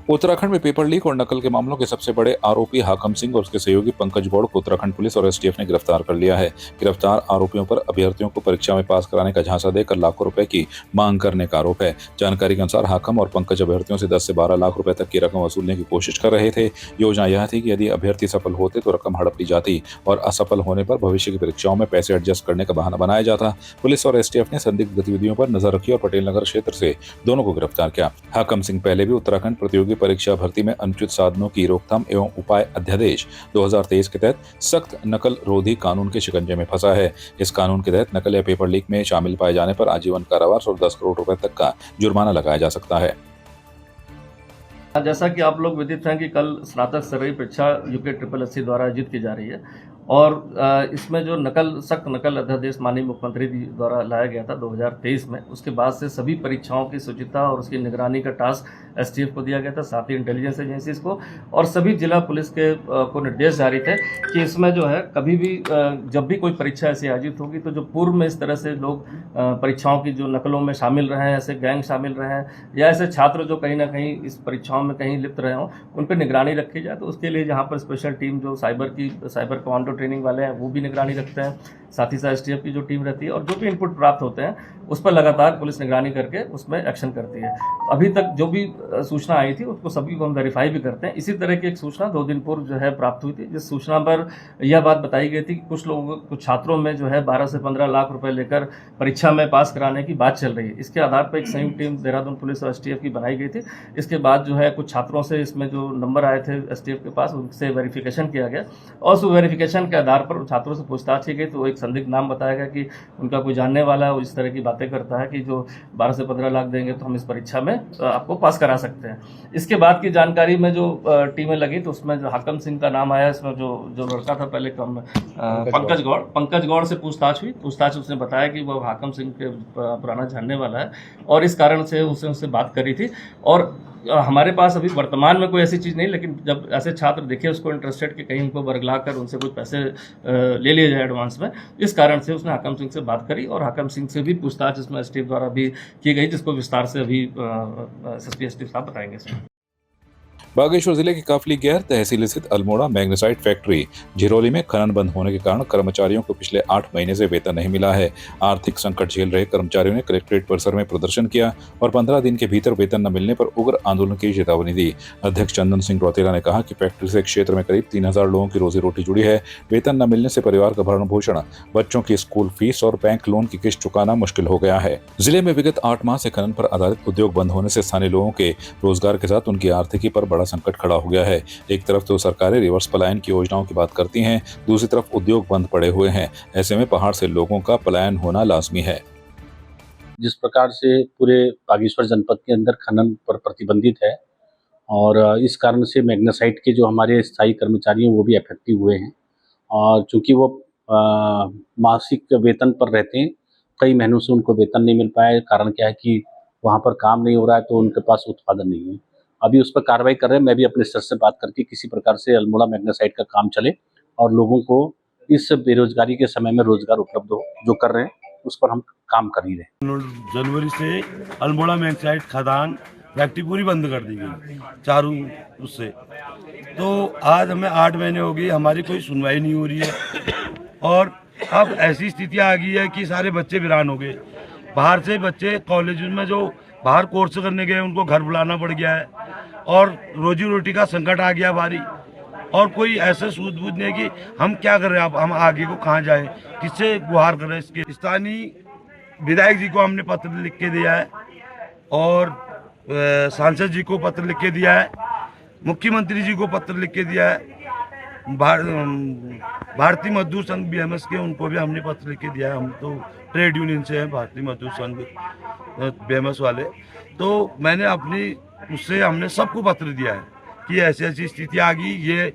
उत्तराखंड में paper leak और नकल के मामलों के सबसे बड़े आरोपी हाकम सिंह और उसके सहयोगी पंकज गौड़ को उत्तराखंड पुलिस और एसटीएफ ने गिरफ्तार कर लिया है। गिरफ्तार आरोपियों पर अभ्यर्थियों को परीक्षा में पास कराने का झांसा देकर लाखों रुपए की मांग करने का आरोप है। जानकारी के अनुसार हाकम और पंकज अभ्यर्थियों से 10 से 12 लाख रुपए तक की रकम वसूलने की कोशिश कर रहे थे। योजना यह थी कि यदि अभ्यर्थी सफल होते तो रकम हड़प ली जाती और असफल होने पर भविष्य की परीक्षाओं में पैसे एडजस्ट करने का बहाना बनाया जाता। पुलिस और एसटीएफ ने संदिग्ध गतिविधियों पर नजर रखी और पटेल नगर क्षेत्र से दोनों को गिरफ्तार किया। हाकम सिंह पहले भी उत्तराखंड प्रतियोगी परीक्षा भर्ती में अनुचित साधनों की रोकथाम एवं उपाय अध्यादेश 2023 के तहत सख्त नकल रोधी कानून के शिकंजे में फंसा है। इस कानून के तहत नकल या पेपर लीक में शामिल पाए जाने पर आजीवन कारावास और 10 करोड़ रुपए तक का जुर्माना लगाया जा सकता है। जैसा कि आप लोग विदित हैं कि कल स्नातक स्तरीय परीक्षा यूके SSSC द्वारा आयोजित की जा रही है और इसमें जो सख्त नकल अध्यादेश माननीय मुख्यमंत्री जी द्वारा लाया गया था 2023 में, उसके बाद से सभी परीक्षाओं की शुचिता और उसकी निगरानी का टास्क एसटीएफ को दिया गया था, साथ ही इंटेलिजेंस एजेंसीज को और सभी जिला पुलिस के को निर्देश जारी थे कि इसमें जो है कभी भी जब भी कोई परीक्षा ऐसी आयोजित होगी तो जो पूर्व में इस तरह से लोग परीक्षाओं की जो नकलों में शामिल रहे हैं, ऐसे गैंग शामिल रहे हैं या ऐसे छात्र जो कहीं ना कहीं इस परीक्षाओं में कहीं लिप्त रहे हों, उन पर निगरानी रखी जाए। तो उसके लिए जहाँ पर स्पेशल टीम जो साइबर कमांडो ट्रेनिंग वाले हैं वो भी निगरानी रखते हैं, साथ ही साथ एसटीएफ की जो टीम रहती है और जो भी इनपुट प्राप्त होते हैं उस पर लगातार पुलिस निगरानी करके उसमें एक्शन करती है। अभी तक जो भी सूचना आई थी उसको सभी को हम वेरीफाई भी करते हैं। इसी तरह की एक सूचना 2 दिन पूर्व जो है प्राप्त हुई थी, जिस सूचना पर यह बात बताई गई थी कि कुछ छात्रों में जो है 12 से 15 लाख रुपए लेकर परीक्षा में पास कराने की बात चल रही है। इसके आधार पर एक संयुक्त टीम देहरादून पुलिस और एसटीएफ की बनाई गई थी। इसके बाद जो है कुछ छात्रों से इसमें जो नंबर आए थे एसटीएफ के पास उनसे वेरिफिकेशन किया गया और उस वेरिफिकेशन के आधार पर छात्रों से पूछताछ की गई तो एक संदिग्ध नाम बताया गया कि उनका कोई जानने वाला है, इस तरह की बातें करता है कि जो 12 से 15 लाख देंगे तो हम इस परीक्षा में आपको पास करा सकते हैं। इसके बाद की जानकारी में जो टीमें लगी तो उसमें जो हाकम सिंह का नाम आया, इसमें जो लड़का था पहले पंकज गौड़ से पूछताछ हुई। उसने बताया कि वो हाकम सिंह के पुराना जानने वाला है और इस कारण से उससे बात करी थी। और हमारे पास अभी वर्तमान में कोई ऐसी चीज़ नहीं, लेकिन जब ऐसे छात्र दिखे उसको इंटरेस्टेड कि कहीं उनको बरगला कर उनसे कुछ पैसे ले लिए जाए एडवांस में, इस कारण से उसने हाकम सिंह से बात करी और हाकम सिंह से भी पूछताछ इसमें एसटीएफ द्वारा भी की गई, जिसको विस्तार से अभी एसएसपी एसटीएफ साहब बताएंगे। बागेश्वर जिले की काफली गैर तहसील स्थित अल्मोड़ा मैग्नेसाइट फैक्ट्री झिरोली में खनन बंद होने के कारण कर्मचारियों को पिछले 8 महीने से वेतन नहीं मिला है। आर्थिक संकट झेल रहे कर्मचारियों ने कलेक्ट्रेट परिसर में प्रदर्शन किया और 15 दिन के भीतर वेतन न मिलने पर उग्र आंदोलन की चेतावनी दी। अध्यक्ष चंदन सिंह रौतेला ने कहा कि फैक्ट्री से क्षेत्र में करीब 3000 लोगों की रोजी रोटी जुड़ी है। वेतन न मिलने से परिवार का भरण पोषण, बच्चों की स्कूल फीस और बैंक लोन की किस्त चुकाना मुश्किल हो गया है। जिले में विगत 8 माह से खनन पर आधारित उद्योग बंद होने से स्थानीय लोगों के रोजगार के साथ उनकी आर्थिकी पर बड़ा संकट खड़ा हो गया है। एक तरफ तो सरकारें रिवर्स पलायन की योजनाओं की बात करती हैं, दूसरी तरफ उद्योग बंद पड़े हुए हैं। ऐसे में पहाड़ से लोगों का पलायन होना लाजमी है। जिस प्रकार से पूरे बागेश्वर जनपद के अंदर खनन पर प्रतिबंधित है और इस कारण से मैग्नेसाइट के जो हमारे स्थायी कर्मचारी हैं वो भी इफेक्टिव हुए हैं और चूंकि वो मासिक वेतन पर रहते हैं, कई महीनों से उनको वेतन नहीं मिल पाया है। कारण क्या है कि वहाँ पर काम नहीं हो रहा है तो उनके पास उत्पादन नहीं है। अभी उस पर कार्रवाई कर रहे हैं। मैं भी अपने स्तर से बात करके किसी प्रकार से अल्मोड़ा मैग्नेसाइट का काम चले और लोगों को इस बेरोजगारी के समय में रोजगार उपलब्ध हो, जो कर रहे हैं उस पर हम काम कर ही रहे हैं। जनवरी से अल्मोड़ा मैग्नेसाइट खदान फैक्ट्री पूरी बंद कर दी गई चारों उससे, तो आज हमें 8 महीने हो गई, हमारी कोई सुनवाई नहीं हो रही है और अब ऐसी स्थिति आ गई है कि सारे बच्चे वीरान हो गए। बाहर से बच्चे कॉलेज में जो बाहर कोर्स करने गए उनको घर बुलाना पड़ गया है और रोजी रोटी का संकट आ गया भारी और कोई ऐसे सूझबूझ नहीं कि हम क्या कर रहे हैं, अब हम आगे को कहाँ जाएं, किससे गुहार करें। इसके स्थानीय विधायक जी को हमने पत्र लिख के दिया है और सांसद जी को पत्र लिख के दिया है, मुख्यमंत्री जी को पत्र लिख के दिया है, भारतीय मजदूर संघ बीएमएस के उनको भी हमने पत्र लिख के दिया है। हम तो ट्रेड यूनियन से हैं, भारतीय मजदूर संघ बीएमएस वाले, तो मैंने अपनी उससे हमने सबको पत्र दिया है कि ऐसी ऐसी स्थिति आ गई, ये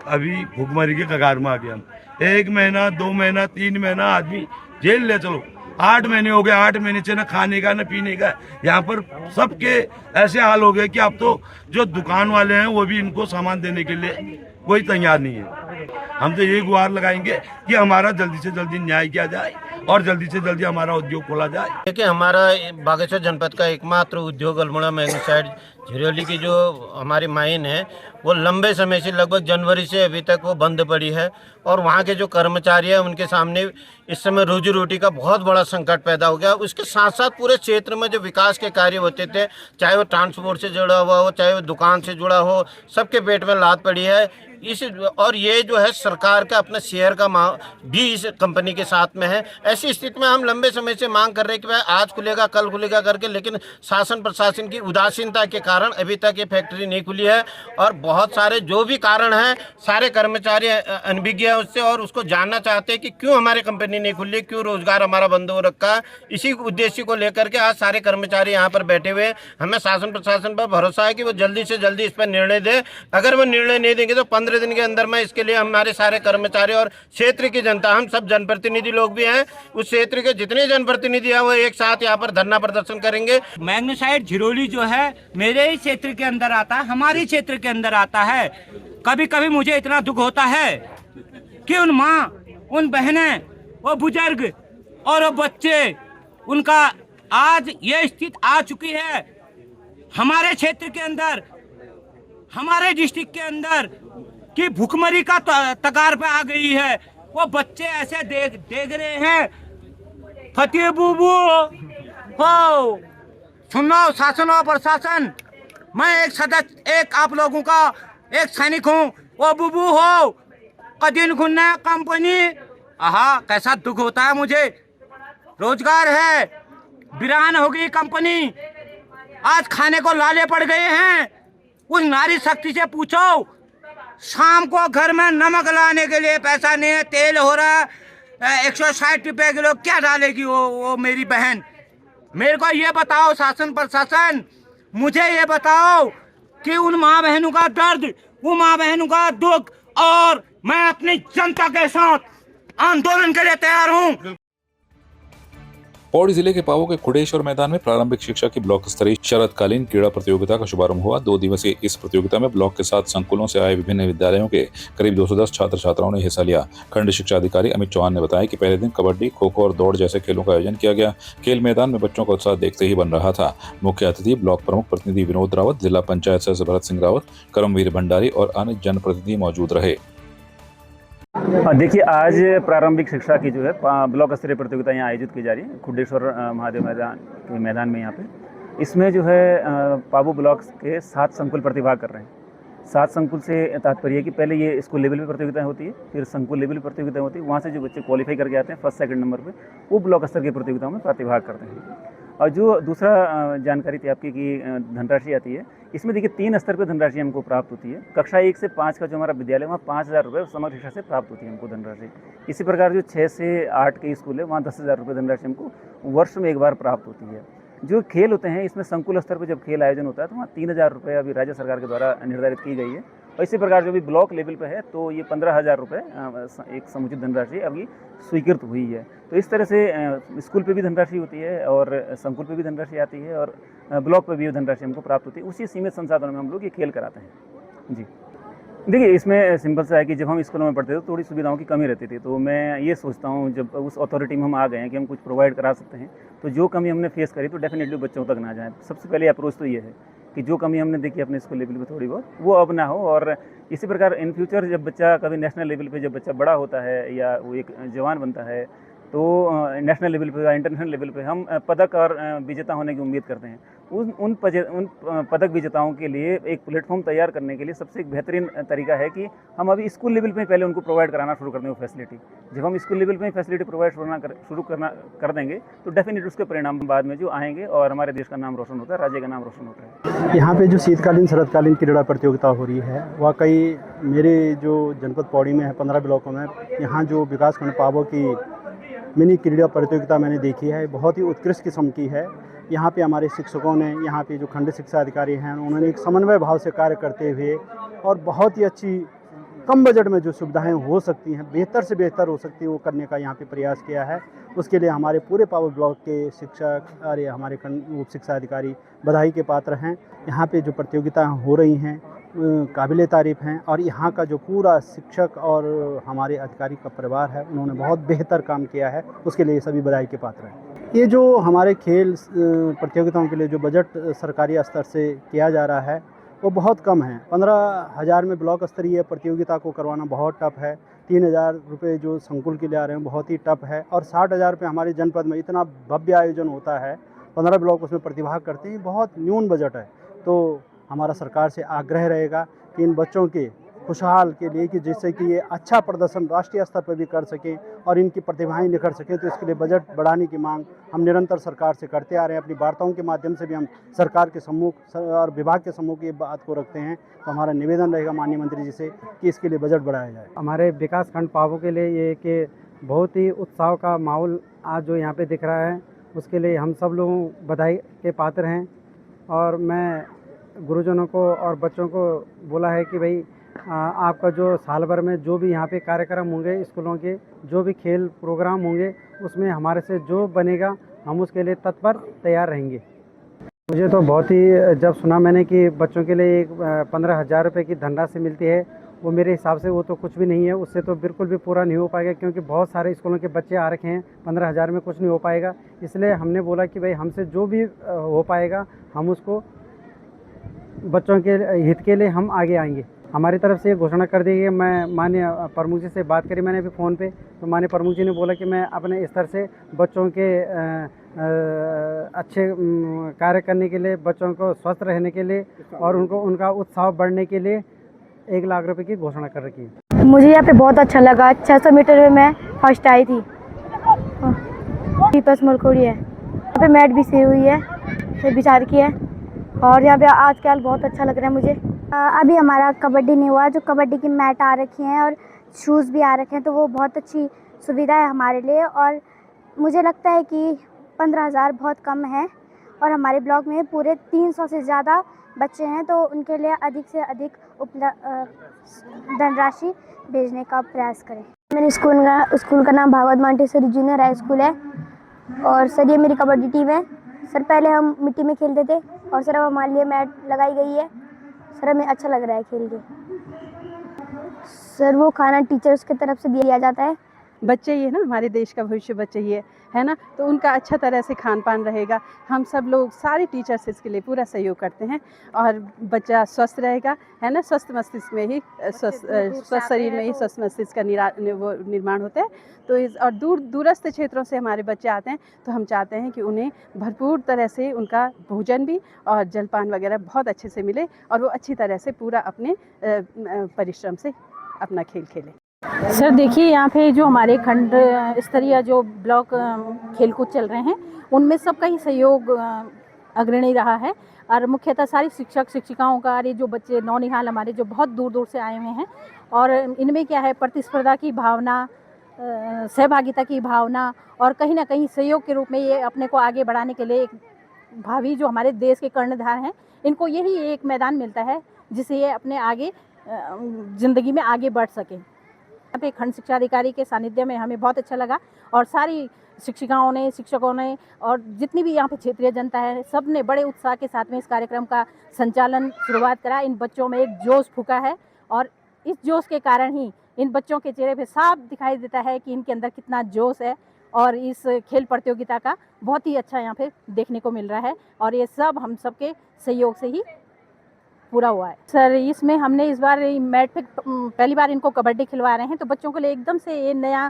अभी भूखमरी के कगार में आ गए हम। 1 महीना 2 महीना 3 महीना आदमी जेल ले चलो, 8 महीने हो गए, 8 महीने से न खाने का न पीने का। यहाँ पर सबके ऐसे हाल हो गए कि अब तो जो दुकान वाले हैं वो भी इनको सामान देने के लिए कोई तैयार नहीं है। हम तो यही गुहार लगाएंगे कि हमारा जल्दी से जल्दी न्याय किया जाए और जल्दी से जल्दी हमारा उद्योग खोला जाए। देखिए, हमारा बागेश्वर जनपद का एकमात्र उद्योग अल्मोड़ा मैग्नेसाइट झिरोली की जो हमारी माइन है वो लंबे समय से, लगभग जनवरी से अभी तक वो बंद पड़ी है और वहाँ के जो कर्मचारी हैं उनके सामने इस समय रोजी रोटी का बहुत बड़ा संकट पैदा हो गया। उसके साथ साथ पूरे क्षेत्र में जो विकास के कार्य होते थे, चाहे वो ट्रांसपोर्ट से जुड़ा हुआ हो, चाहे वो दुकान से जुड़ा हो, सबके पेट में लात पड़ी है। और ये जो है सरकार का अपना शेयर का भी इस कंपनी के साथ में है। ऐसी स्थिति में हम लंबे समय से मांग कर रहे हैं कि भाई आज खुलेगा कल खुलेगा करके, लेकिन शासन प्रशासन की उदासीनता के कारण अभी तक ये फैक्ट्री नहीं खुली है और बहुत सारे जो भी कारण हैं, सारे कर्मचारी अनभिज्ञ है उससे और उसको जानना चाहते हैं कि क्यों हमारी कंपनी नहीं खुली, क्यों रोजगार हमारा बंद हो रखा है। इसी उद्देश्य को लेकर के आज सारे कर्मचारी यहाँ पर बैठे हुए हैं। हमें शासन प्रशासन पर भरोसा है कि वो जल्दी से जल्दी इस पर निर्णय दे। अगर वो निर्णय नहीं देंगे तो 15 दिन के अंदर में इसके लिए हमारे सारे कर्मचारी और क्षेत्र की जनता, हम सब जनप्रतिनिधि लोग भी हैं, उस क्षेत्र के जितने जनप्रतिनिधि हैं वो एक साथ यहाँ पर धरना प्रदर्शन करेंगे। मैग्नेसाइट झिरोली जो है मेरे ही क्षेत्र के अंदर आता है, हमारे क्षेत्र के अंदर आता है। कभी कभी मुझे इतना दुख होता है कि उन माँ, उन बहनें, वो बुजुर्ग और वो बच्चे, उनका आज ये स्थिति आ चुकी है हमारे क्षेत्र के अंदर, हमारे डिस्ट्रिक्ट के अंदर कि भूखमरी का तगार पे आ गई है। वो बच्चे ऐसे देख रहे हैं। फतेह बूबू हो, सुनो शासन और प्रशासन, मैं एक सदस्य, एक आप लोगों का एक सैनिक हूँ। वो बूबू हो, कदीन खुन्ना कंपनी, आहा कैसा दुख होता है मुझे। रोजगार है, वीरान हो गई कंपनी, आज खाने को लाले पड़ गए हैं। उस नारी शक्ति से पूछो, शाम को घर में नमक लाने के लिए पैसा नहीं है, तेल हो रहा है 160 रुपये किलो, क्या डालेगी वो मेरी बहन। मेरे को ये बताओ शासन प्रशासन, मुझे ये बताओ कि उन माँ बहनों का दर्द, वो माँ बहनों का दुख, और मैं अपनी जनता के साथ आंदोलन के लिए तैयार हूँ। पौड़ी जिले के पावो के खुडेश्वर मैदान में प्रारंभिक शिक्षा की ब्लॉक स्तरीय शरतकालीन क्रीड़ा प्रतियोगिता का शुभारंभ हुआ। 2 दिवसीय इस प्रतियोगिता में ब्लॉक के 7 संकुलों से आए विभिन्न विद्यालयों के करीब 210 छात्र छात्राओं ने हिस्सा लिया। खंड शिक्षा अधिकारी अमित चौहान ने बताया कि पहले दिन कबड्डी, खो खो और दौड़ जैसे खेलों का आयोजन किया गया। खेल मैदान में बच्चों का उत्साह देखते ही बन रहा था। मुख्य अतिथि ब्लॉक प्रमुख प्रतिनिधि विनोद रावत, जिला पंचायत सदस्य भरत सिंह रावत, कर्मवीर भंडारी और अन्य जनप्रतिनिधि मौजूद रहे। देखिए, आज प्रारंभिक शिक्षा की जो है ब्लॉक स्तरीय प्रतियोगिता यहाँ आयोजित की जा रही है खुडेश्वर महादेव मैदान में। यहाँ पे इसमें जो है पाबू ब्लॉक के 7 संकुल प्रतिभाग कर रहे हैं। 7 संकुल से तात्पर्य है कि पहले ये स्कूल लेवल पे प्रतियोगिताएं होती है, फिर संकुल लेवल प्रतियोगिताएं होती है। वहाँ से जो बच्चे क्वालिफाई करके आते हैं फर्स्ट सेकंड नंबर पे, वो ब्लॉक स्तर की प्रतियोगिताओं में प्रतिभाग करते हैं। और जो दूसरा जानकारी थी आपकी कि धनराशि आती है, इसमें देखिए 3 स्तर पे धनराशि हमको प्राप्त होती है। कक्षा 1 से 5 का जो हमारा विद्यालय वहाँ 5,000 रुपये समग्र शिक्षा से प्राप्त होती है हमको धनराशि। इसी प्रकार जो 6 से 8 के स्कूल है वहाँ 10,000 रुपये धनराशि हमको वर्ष में एक बार प्राप्त होती है। जो खेल होते हैं इसमें संकुल स्तर पर जब खेल आयोजन होता है तो वहाँ 3,000 रुपये अभी राज्य सरकार के द्वारा निर्धारित की गई है। और इसी प्रकार जो भी ब्लॉक लेवल पे है तो ये 15,000 रुपये एक समुचित धनराशि अभी स्वीकृत हुई है। तो इस तरह से स्कूल पे भी धनराशि होती है और संकुल पे भी धनराशि आती है और ब्लॉक पे भी धनराशि हमको प्राप्त होती है। उसी सीमित संसाधनों में हम लोग ये खेल कराते हैं। जी देखिए, इसमें सिंपल सा है कि जब हम स्कूलों में पढ़ते थे तो थोड़ी सुविधाओं की कमी रहती थी। तो मैं ये सोचता हूँ जब उस अथॉरिटी में हम आ गए हैं कि हम कुछ प्रोवाइड करा सकते हैं, तो जो कमी हमने फेस करी तो डेफिनेटली बच्चों तक ना जाए। सबसे पहले अप्रोच तो ये है कि जो कमी हमने देखी अपने स्कूल लेवल पे थोड़ी बहुत, वो अब ना हो। और इसी प्रकार इन फ्यूचर जब बच्चा कभी नेशनल लेवल पे जब बच्चा बड़ा होता है या वो एक जवान बनता है तो नेशनल लेवल पे या इंटरनेशनल लेवल पे हम पदक और विजेता होने की उम्मीद करते हैं। उन पदक विजेताओं के लिए एक प्लेटफॉर्म तैयार करने के लिए सबसे एक बेहतरीन तरीका है कि हम अभी स्कूल लेवल पे पहले उनको प्रोवाइड कराना शुरू कर दें वो फैसिलिटी। जब हम स्कूल लेवल पे फैसिलिटी प्रोवाइड शुरू कर देंगे तो डेफिनेटली उसके परिणाम बाद में जो आएंगे और हमारे देश का नाम रोशन होता है, राज्य का नाम रोशन होता है। यहाँ पे जो शीतकालीन शरतकालीन क्रीड़ा प्रतियोगिता हो रही है वाकई मेरे जो जनपद पौड़ी में है 15 ब्लॉकों में, यहाँ जो विकासखंड पावो की मिनी क्रीड़ा प्रतियोगिता मैंने देखी है, बहुत ही उत्कृष्ट किस्म की है। यहाँ पे हमारे शिक्षकों ने, यहाँ पे जो खंड शिक्षा अधिकारी हैं, उन्होंने एक समन्वय भाव से कार्य करते हुए और बहुत ही अच्छी कम बजट में जो सुविधाएं हो सकती हैं, बेहतर से बेहतर हो सकती है, वो करने का यहाँ पे प्रयास किया है। उसके लिए हमारे पूरे पावर ब्लॉक के शिक्षक और हमारे उप शिक्षा अधिकारी बधाई के पात्र हैं। यहाँ पे जो प्रतियोगिताएँ हो रही हैं काबिल तारीफ़ हैं और यहाँ का जो पूरा शिक्षक और हमारे अधिकारी का परिवार है उन्होंने बहुत बेहतर काम किया है, उसके लिए सभी बधाई के पात्र हैं। ये जो हमारे खेल प्रतियोगिताओं के लिए जो बजट सरकारी स्तर से किया जा रहा है वो बहुत कम है। 15,000 में ब्लॉक स्तरीय प्रतियोगिता को करवाना बहुत टफ है। 3,000 रुपये जो संकुल के लिए आ रहे हैं बहुत ही टफ है और 60,000 रुपये हमारे जनपद में इतना भव्य आयोजन होता है, 15 ब्लॉक उसमें प्रतिभाग करते हैं, बहुत न्यून बजट है। तो हमारा सरकार से आग्रह रहेगा कि इन बच्चों के खुशहाल के लिए कि जिससे कि ये अच्छा प्रदर्शन राष्ट्रीय स्तर पर भी कर सकें और इनकी प्रतिभाएं निखर सकें, तो इसके लिए बजट बढ़ाने की मांग हम निरंतर सरकार से करते आ रहे हैं। अपनी वार्ताओं के माध्यम से भी हम सरकार के सम्मुख और विभाग के सम्मुख ये बात को रखते हैं। तो हमारा निवेदन रहेगा माननीय मंत्री जी से कि इसके लिए बजट बढ़ाया जाए। हमारे विकास खंड पावो के लिए ये कि बहुत ही उत्साह का माहौल आज जो यहाँ पे दिख रहा है, उसके लिए हम सब लोग बधाई के पात्र हैं। और मैं गुरुजनों को और बच्चों को बोला है कि भाई आपका जो साल भर में जो भी यहाँ पे कार्यक्रम होंगे, स्कूलों के जो भी खेल प्रोग्राम होंगे, उसमें हमारे से जो बनेगा हम उसके लिए तत्पर तैयार रहेंगे। मुझे तो बहुत ही, जब सुना मैंने कि बच्चों के लिए 15,000 रुपये की धनराशि मिलती है, वो मेरे हिसाब से वो तो कुछ भी नहीं है, उससे तो बिल्कुल भी पूरा नहीं हो पाएगा, क्योंकि बहुत सारे स्कूलों के बच्चे आ रखे हैं। 15,000 में कुछ नहीं हो पाएगा। इसलिए हमने बोला कि भाई हमसे जो भी हो पाएगा हम उसको बच्चों के हित के लिए हम आगे आएंगे। हमारी तरफ से ये घोषणा कर दी गई। मैं माननीय प्रमुख जी से बात करी मैंने अभी फ़ोन पे, तो माननीय प्रमुख जी ने बोला कि मैं अपने स्तर से बच्चों के अच्छे कार्य करने के लिए, बच्चों को स्वस्थ रहने के लिए और उनका उत्साह बढ़ने के लिए 1 लाख रुपए की घोषणा कर रखी है। मुझे यहाँ पे बहुत अच्छा लगा। 600 मीटर में मैं फर्स्ट आई थी। दीपस मुलखोड़ी है, यहाँ पे मैट बिछी हुई है, फिर बिछा रखी है और यहाँ पे आजकल बहुत अच्छा लग रहा है मुझे। अभी हमारा कबड्डी नहीं हुआ, जो कबड्डी की मैट आ रखी हैं और शूज़ भी आ रखे हैं, तो वो बहुत अच्छी सुविधा है हमारे लिए। और मुझे लगता है कि 15,000 बहुत कम है और हमारे ब्लॉक में पूरे 300 से ज़्यादा बच्चे हैं, तो उनके लिए अधिक से अधिक धनराशि भेजने का प्रयास करें। मेरे स्कूल का नाम Bhagwat Montessori junior high school है और सर ये मेरी कबड्डी टीम है। सर पहले हम मिट्टी में खेलते थे और सर अब हमारे लिए मैट लगाई गई है। सर हमें अच्छा लग रहा है खेल के। सर वो खाना टीचर्स की तरफ से दिया जाता है। बच्चे ही है ना, हमारे देश का भविष्य बच्चे ही है ना, तो उनका अच्छा तरह से खान पान रहेगा। हम सब लोग सारे टीचर्स इसके लिए पूरा सहयोग करते हैं और बच्चा स्वस्थ रहेगा, है ना। स्वस्थ मस्तिष्क में ही स्वस्थ शरीर में ही स्वस्थ मस्तिष्क का निर्माण होता है। तो और दूरस्थ क्षेत्रों से हमारे बच्चे आते हैं, तो हम चाहते हैं कि उन्हें भरपूर तरह से उनका भोजन भी और जलपान वगैरह बहुत अच्छे से मिले और वो अच्छी तरह से पूरा अपने परिश्रम से अपना खेल खेलें। सर देखिए, यहाँ पे जो हमारे खंड स्तरीय जो ब्लॉक खेलकूद चल रहे हैं, उनमें सबका ही सहयोग अग्रणी रहा है और मुख्यतः सारी शिक्षक शिक्षिकाओं का। ये जो बच्चे नौनिहाल हमारे जो बहुत दूर दूर से आए हुए हैं और इनमें क्या है, प्रतिस्पर्धा की भावना, सहभागिता की भावना और कहीं ना कहीं सहयोग के रूप में ये अपने को आगे बढ़ाने के लिए एक भावी जो हमारे देश के कर्णधार हैं, इनको यही एक मैदान मिलता है जिससे ये अपने आगे ज़िंदगी में आगे बढ़ सकें। यहाँ पे खंड शिक्षा अधिकारी के सानिध्य में हमें बहुत अच्छा लगा और सारी शिक्षिकाओं ने, शिक्षकों ने और जितनी भी यहाँ पे क्षेत्रीय जनता है, सब ने बड़े उत्साह के साथ में इस कार्यक्रम का संचालन शुरुआत करा। इन बच्चों में एक जोश फूका है और इस जोश के कारण ही इन बच्चों के चेहरे पे साफ दिखाई देता है कि इनके अंदर कितना जोश है और इस खेल प्रतियोगिता का बहुत ही अच्छा यहाँ पे देखने को मिल रहा है और ये सब हम सबके सहयोग से ही पूरा हुआ है। सर इसमें हमने इस बार मैट पे पहली बार इनको कबड्डी खिलवा रहे हैं, तो बच्चों के लिए एकदम से ये नया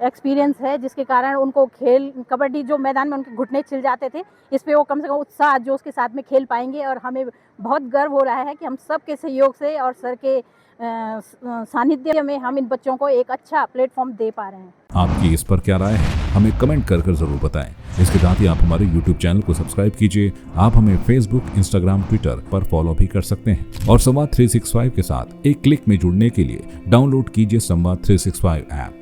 एक्सपीरियंस है, जिसके कारण उनको खेल कबड्डी जो मैदान में उनके घुटने छिल जाते थे, इस पे वो कम से कम उत्साह जोश के साथ में खेल पाएंगे और हमें बहुत गर्व हो रहा है कि हम सब के सहयोग से और सर के सानिध्य में हम इन बच्चों को एक अच्छा प्लेटफॉर्म दे पा रहे हैं। आपकी इस पर क्या राय है, हमें कमेंट कर जरूर बताएं। इसके साथ ही आप हमारे YouTube चैनल को सब्सक्राइब कीजिए। आप हमें Facebook, Instagram, Twitter पर फॉलो भी कर सकते हैं और संवाद 365 के साथ एक क्लिक में जुड़ने के लिए डाउनलोड कीजिए संवाद 365 ऐप।